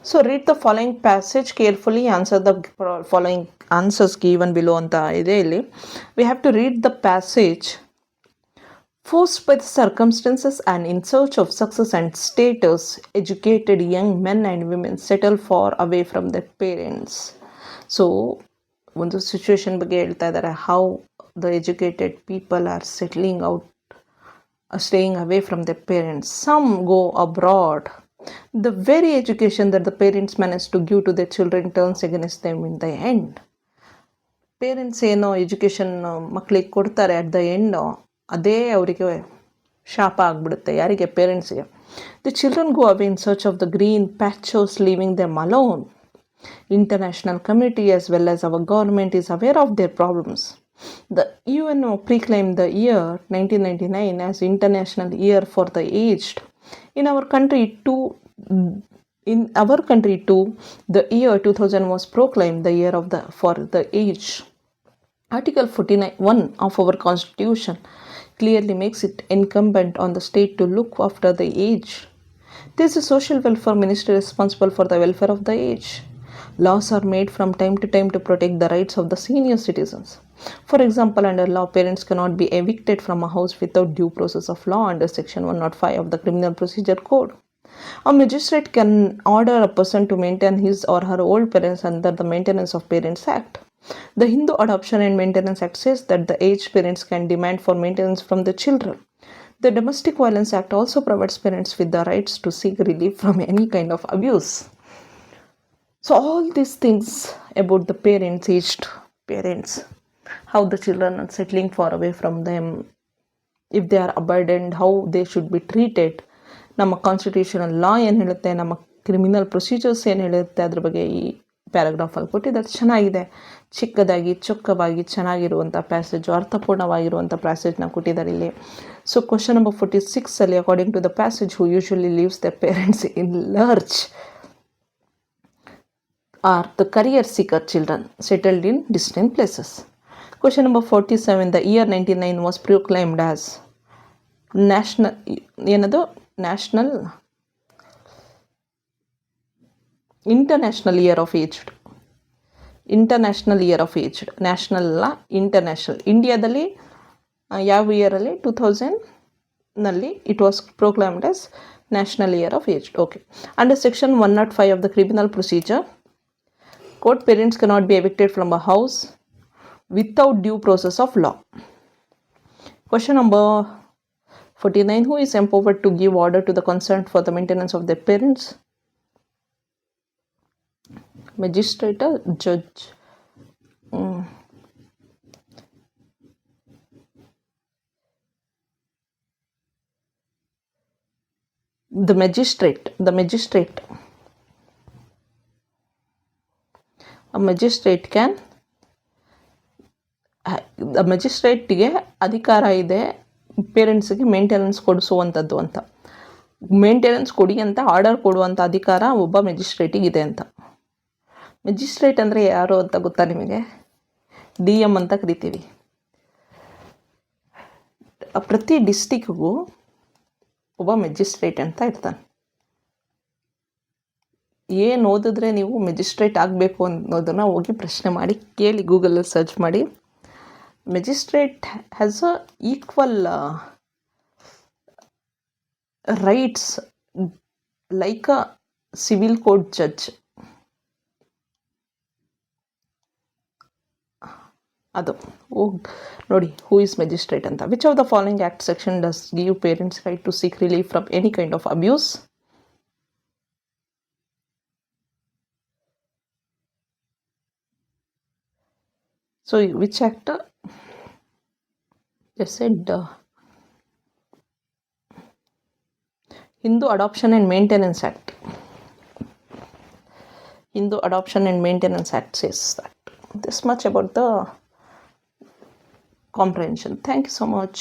So read the following passage carefully answer the following answers given below ಅಂತ ಇದೆ ಇಲ್ಲಿ. We have to read the passage. Forced by the circumstances and in search of success and status, educated young men and women settle far away from their parents. So, ಒಂದು situation ಬಗ್ಗೆ ಹೇಳ್ತಾ ಇದ್ದಾರೆ, how the educated people are settling out, staying away from their parents. Some go abroad. The very education that the parents manage to give to their children turns against them in the end. Parents ಏನೋ education ಮಕ್ಕಳಿಗೆ ಕೊಡ್ತಾರೆ, at the end ಅದೇ ಅವರಿಗೆ ಶಾಪ ಆಗಿಬಿಡುತ್ತೆ. ಯಾರಿಗೆ? ಪೇರೆಂಟ್ಸ್ಗೆ. The children go away in search of the green patches, leaving them alone. International community as well as our government is aware of their problems. The UNO proclaimed the year 1999 as International Year for the Aged. In our country too, the year 2000 was proclaimed the year for the aged. Article 49(1) of our Constitution clearly makes it incumbent on the state to look after the aged. There is a social welfare ministry responsible for the welfare of the aged. Laws are made from time to time to protect the rights of the senior citizens. For example, under law, parents cannot be evicted from a house without due process of law under Section 105 of the Criminal Procedure Code. A magistrate can order a person to maintain his or her old parents under the Maintenance of Parents Act. The Hindu Adoption and Maintenance Act says that the aged parents can demand for maintenance from the children. The Domestic Violence Act also provides parents with the rights to seek relief from any kind of abuse. So all these things about the parents, aged parents, how the children are settling far away from them, if they are abandoned, how they should be treated. ನಮ್ಮ constitutional ಲಾ ಏನು ಹೇಳುತ್ತೆ, ನಮ್ಮ criminal procedures ಏನು ಹೇಳುತ್ತೆ, ಅದ್ರ ಬಗ್ಗೆ ಈ ಪ್ಯಾರಾಗ್ರಾಫಲ್ಲಿ ಕೊಟ್ಟಿದ್ದಾರೆ. ಚೆನ್ನಾಗಿದೆ, ಚಿಕ್ಕದಾಗಿ ಚೊಕ್ಕವಾಗಿ ಚೆನ್ನಾಗಿರುವಂಥ ಪ್ಯಾಸೇಜು, ಅರ್ಥಪೂರ್ಣವಾಗಿರುವಂಥ ಪ್ಯಾಸೇಜ್ನ ಕೊಟ್ಟಿದ್ದಾರೆ ಇಲ್ಲಿ. So question number 46 according to the passage, who usually leaves the parents in lurch are the career seeker children settled in distant places. Question number 47, the year 1999 was proclaimed as International Year of Aged. International Year of Aged. National ಅಲ್ಲ, international. ಇಂಡಿಯಾದಲ್ಲಿ ಯಾವ ಇಯರಲ್ಲಿ? 2000ನಲ್ಲಿ it was proclaimed as National Year of Aged. Okay. Under Section 105 of the Criminal Procedure Code, parents cannot be evicted from a house without due process of law. Question number 49, who is empowered to give order to the concerned for the maintenance of their parents? Magistrate, judge. The magistrate. ಮ್ಯಾಜಿಸ್ಟ್ರೇಟ್ಗೆ ಅಧಿಕಾರ ಇದೆ ಪೇರೆಂಟ್ಸ್ಗೆ maintenance ಕೊಡಿಸುವಂಥದ್ದು ಅಂತ. Maintenance ಕೊಡಿ ಅಂತ order ಕೊಡುವಂಥ ಅಧಿಕಾರ ಒಬ್ಬ ಮ್ಯಾಜಿಸ್ಟ್ರೇಟಿಗೆ ಇದೆ ಅಂತ. ಮ್ಯಾಜಿಸ್ಟ್ರೇಟ್ ಅಂದರೆ ಯಾರು ಅಂತ ಗೊತ್ತಾ ನಿಮಗೆ? DM ಅಂತ ಕರಿತೀವಿ. ಪ್ರತಿ ಡಿಸ್ಟಿಕ್ಗೂ ಒಬ್ಬ ಮ್ಯಾಜಿಸ್ಟ್ರೇಟ್ ಅಂತ ಇರ್ತಾನೆ. ಏನು ಓದಿದ್ರೆ ನೀವು ಮೆಜಿಸ್ಟ್ರೇಟ್ ಆಗಬೇಕು ಅನ್ನೋದನ್ನು ಹೋಗಿ ಪ್ರಶ್ನೆ ಮಾಡಿ, ಕೇಳಿ, ಗೂಗಲಲ್ಲಿ ಸರ್ಚ್ ಮಾಡಿ. Magistrate has a equal rights like a civil court judge. ಅದು ನೋಡಿ, ಹೂ ಇಸ್ ಮೆಜಿಸ್ಟ್ರೇಟ್ ಅಂತ. Which of the following act section does give parents right to seek relief from any kind of abuse? So which act? Just said Hindu Adoption and Maintenance Act. Hindu Adoption and Maintenance Act says that. This much about the comprehension. Thank you so much.